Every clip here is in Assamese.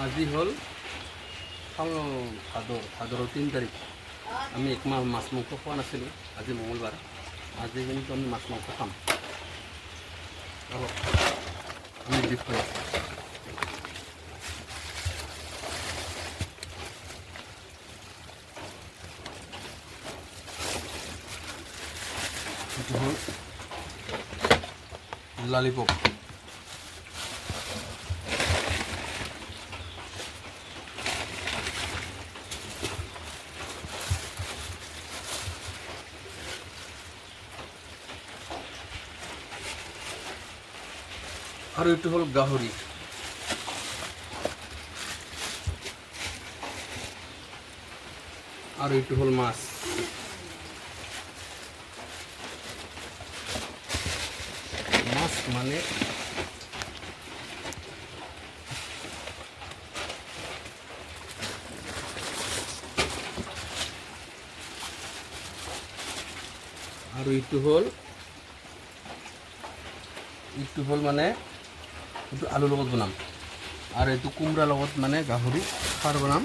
আজি হ'ল ভাদৰ 3 তাৰিখ। আমি একমাহ মাছ মাংস খোৱা নাছিলোঁ। আজি মঙলবাৰ, আজি কিন্তু আমি মাছ মাংস খাম। আমি বিফ খাই আছোঁ। এইটো হ'ল ললিপপ। আৰু এইটো হ'ল গাহৰি। আৰু এইটো হ'ল মাছ। মাছ মানে আৰু এইটো হ'ল মানে এইটো আলুৰ লগত বনাম, আৰু এইটো কোমৰাৰ লগত মানে গাহৰি খাৰ বনাম।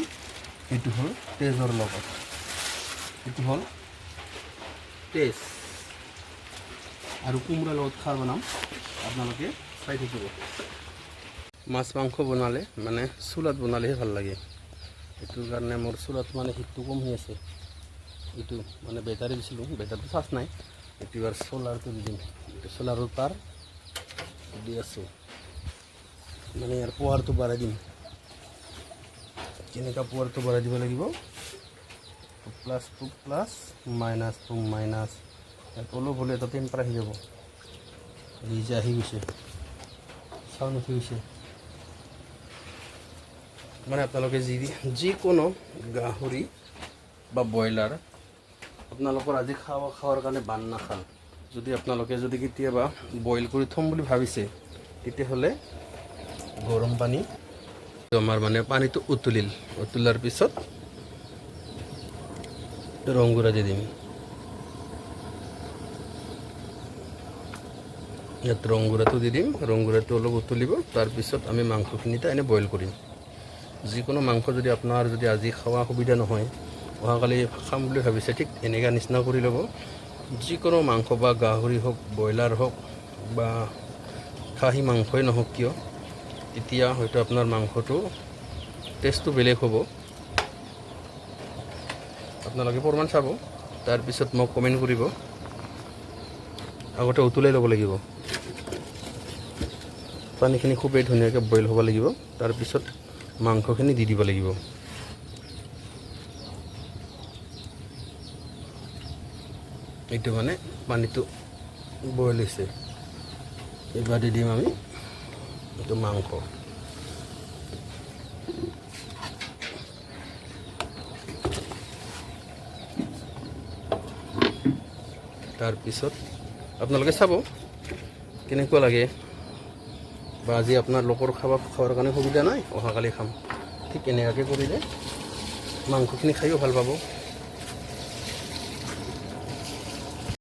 এইটো হ'ল তেজৰ লগত, এইটো হ'ল তেজ আৰু কোমৰাৰ লগত খাৰ বনাম। আপোনালোকে চাই থাকিব। মাছ মাংস বনালে মানে চুলাত বনালেহে ভাল লাগে। এইটোৰ কাৰণে মোৰ চুলাত মানে হিটটো কম হৈ আছে। এইটো মানে বেটাৰী দিছিলোঁ, বেটাৰীটো চাৰ্জ নাই। এইটো আৰু চ'লাৰটো দি দিম। চ'লাৰৰ পাৰ দি আছোঁ, মানে ইয়াৰ পাৱাৰটো বঢ়াই দিম। কেনেকুৱা পাৱাৰটো বঢ়াই দিব লাগিব, plus to plus, minus to minus. ইয়াত অলপ হ'লে এটা টেম্পাৰ আহি যাব। নিজে আহি গৈছে, চাউণ্ড উঠি গৈছে। মানে আপোনালোকে যিকোনো গাহৰি বা ব্ৰইলাৰ আপোনালোকৰ আজি খোৱাৰ কাৰণে বান নাখাল। যদি আপোনালোকে কেতিয়াবা বইল কৰি থ'ম বুলি ভাবিছে, তেতিয়াহ'লে গৰম পানী আমাৰ মানে পানীটো উতলাৰ পিছত ৰং গুড়া দি দিম। ইয়াত ৰং গুড়াটো দি দিম। ৰং গুড়াটো অলপ উতলিব, তাৰপিছত আমি মাংসখিনিতে এনে বইল কৰিম। যিকোনো মাংস যদি আপোনাৰ আজি খোৱা সুবিধা নহয়, অহাকালি খাম বুলি ভাবিছে, ঠিক এনেকুৱা নিচিনা কৰি ল'ব। যিকোনো মাংস বা গাহৰি হওক, ব্ৰইলাৰ হওক বা খাহী মাংসই নহওক কিয়, তেতিয়া হয়তো আপোনাৰ মাংসটো টেষ্টটো বেলেগ হ'ব। আপোনালোকে প্ৰমাণ চাব, তাৰপিছত মোক কমেণ্ট কৰিব। আগতে উতলাই ল'ব লাগিব। পানীখিনি খুবেই ধুনীয়াকৈ বইল হ'ব লাগিব। তাৰপিছত মাংসখিনি দি দিব লাগিব। এইটো মানে পানীটো বইল হৈছে। এইবাৰ দি দিম আমি এইটো মাংস। তাৰপিছত আপোনালোকে চাব কেনেকুৱা লাগে, বা আজি আপোনালোকৰ খোৱাৰ কাৰণে সুবিধা নাই, অহাকালি খাম। ঠিক এনেকুৱাকৈ কৰিলে মাংসখিনি খায়ো ভাল পাব।